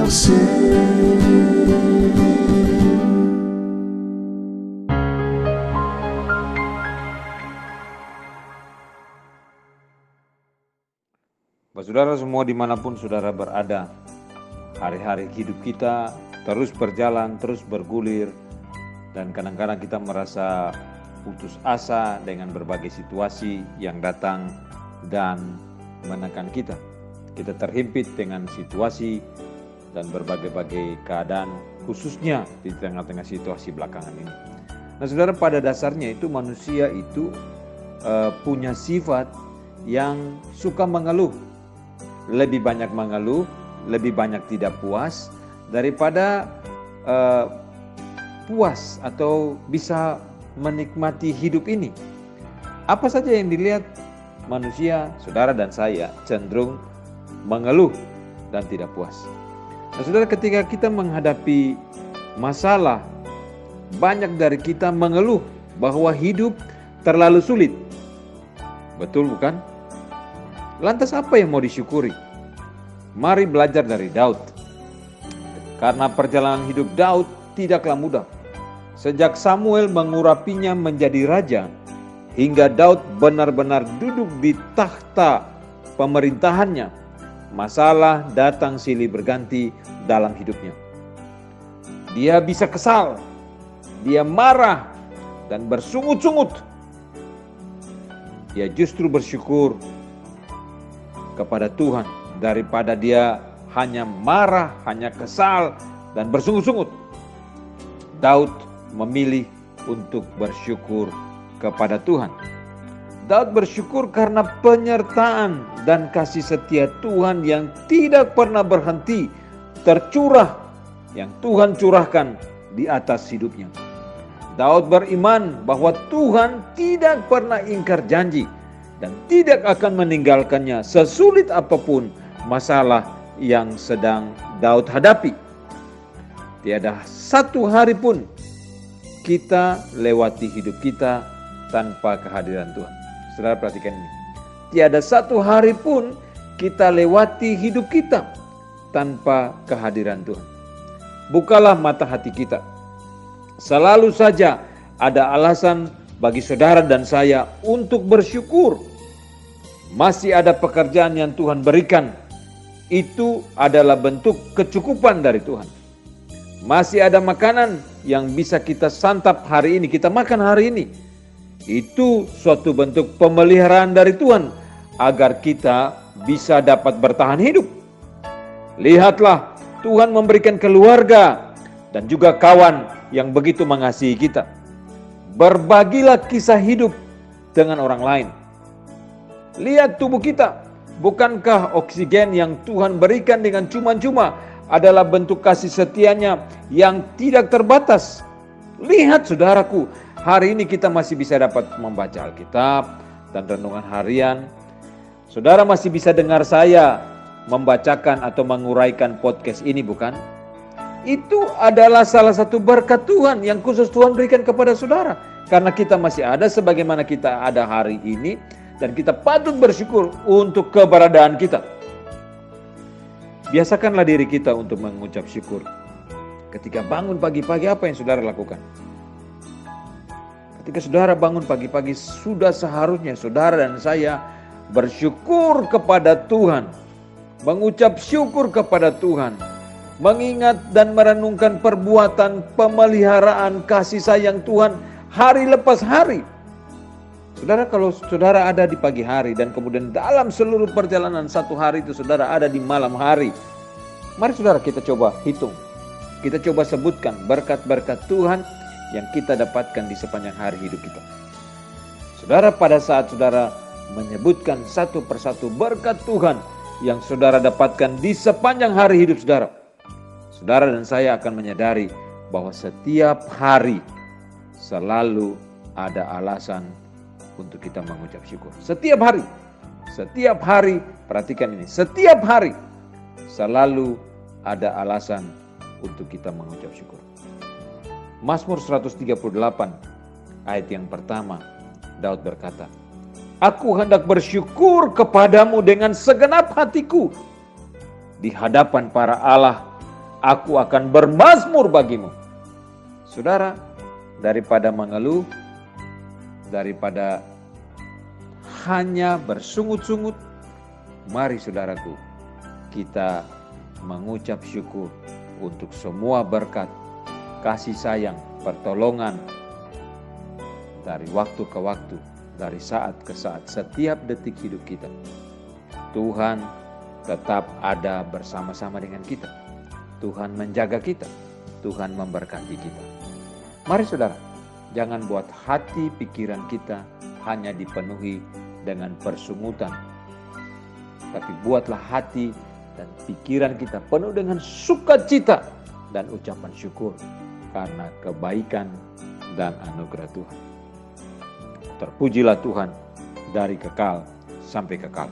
kasih. Saudara semua dimanapun saudara berada, hari-hari hidup kita terus berjalan, terus bergulir, dan kadang-kadang kita merasa putus asa dengan berbagai situasi yang datang dan menekan kita. Kita terhimpit dengan situasi dan berbagai-bagai keadaan, khususnya di tengah-tengah situasi belakangan ini. Nah saudara, pada dasarnya itu manusia itu punya sifat yang suka mengeluh. Lebih banyak mengeluh, lebih banyak tidak puas daripada puas atau bisa menikmati hidup ini. Apa saja yang dilihat manusia, saudara dan saya cenderung mengeluh dan tidak puas. Nah, saudara, ketika kita menghadapi masalah, banyak dari kita mengeluh bahwa hidup terlalu sulit. Betul bukan? Lantas apa yang mau disyukuri? Mari belajar dari Daud. Karena perjalanan hidup Daud tidaklah mudah. Sejak Samuel mengurapinya menjadi raja, hingga Daud benar-benar duduk di takhta pemerintahannya, masalah datang silih berganti dalam hidupnya. Dia bisa kesal, dia marah dan bersungut-sungut. Dia justru bersyukur kepada Tuhan daripada dia hanya marah, hanya kesal dan bersungut-sungut. Daud memilih untuk bersyukur kepada Tuhan. Daud bersyukur karena penyertaan dan kasih setia Tuhan yang tidak pernah berhenti tercurah, yang Tuhan curahkan di atas hidupnya. Daud beriman bahwa Tuhan tidak pernah ingkar janji dan tidak akan meninggalkannya sesulit apapun masalah yang sedang Daud hadapi. Tiada satu hari pun kita lewati hidup kita tanpa kehadiran Tuhan. Saudara perhatikan ini. Tiada satu hari pun kita lewati hidup kita tanpa kehadiran Tuhan. Bukalah mata hati kita. Selalu saja ada alasan bagi saudara dan saya untuk bersyukur. Masih ada pekerjaan yang Tuhan berikan. Itu adalah bentuk kecukupan dari Tuhan. Masih ada makanan yang bisa kita santap hari ini, kita makan hari ini. Itu suatu bentuk pemeliharaan dari Tuhan agar kita bisa dapat bertahan hidup. Lihatlah, Tuhan memberikan keluarga dan juga kawan yang begitu mengasihi kita. Berbagilah kisah hidup dengan orang lain. Lihat tubuh kita, bukankah oksigen yang Tuhan berikan dengan cuma-cuma adalah bentuk kasih setianya yang tidak terbatas? Lihat saudaraku, hari ini kita masih bisa dapat membaca Alkitab dan renungan harian. Saudara masih bisa dengar saya membacakan atau menguraikan podcast ini, bukan? Itu adalah salah satu berkat Tuhan yang khusus Tuhan berikan kepada saudara. Karena kita masih ada sebagaimana kita ada hari ini, dan kita patut bersyukur untuk keberadaan kita. Biasakanlah diri kita untuk mengucap syukur. Ketika bangun pagi-pagi, apa yang saudara lakukan? Ketika saudara bangun pagi-pagi, sudah seharusnya saudara dan saya bersyukur kepada Tuhan, mengucap syukur kepada Tuhan, mengingat dan merenungkan perbuatan pemeliharaan kasih sayang Tuhan hari lepas hari. Saudara, kalau saudara ada di pagi hari dan kemudian dalam seluruh perjalanan satu hari itu saudara ada di malam hari, mari saudara kita coba hitung. Kita coba sebutkan berkat-berkat Tuhan yang kita dapatkan di sepanjang hari hidup kita. Saudara, pada saat saudara menyebutkan satu persatu berkat Tuhan yang saudara dapatkan di sepanjang hari hidup saudara, saudara dan saya akan menyadari bahwa setiap hari selalu ada alasan untuk kita mengucap syukur. Setiap hari, perhatikan ini, setiap hari selalu ada alasan untuk kita mengucap syukur. Mazmur 138 ayat yang pertama, Daud berkata, "Aku hendak bersyukur kepadamu dengan segenap hatiku di hadapan para Allah aku akan bermazmur bagimu. Saudara, daripada mengeluh, daripada hanya bersungut-sungut, mari saudaraku, kita mengucap syukur untuk semua berkat, kasih sayang, pertolongan dari waktu ke waktu, dari saat ke saat, setiap detik hidup kita. Tuhan tetap ada bersama-sama dengan kita. Tuhan menjaga kita. Tuhan memberkati kita. Mari saudara, jangan buat hati pikiran kita hanya dipenuhi dengan persungutan. Tapi buatlah hati dan pikiran kita penuh dengan sukacita dan ucapan syukur karena kebaikan dan anugerah Tuhan. Terpujilah Tuhan dari kekal sampai kekal.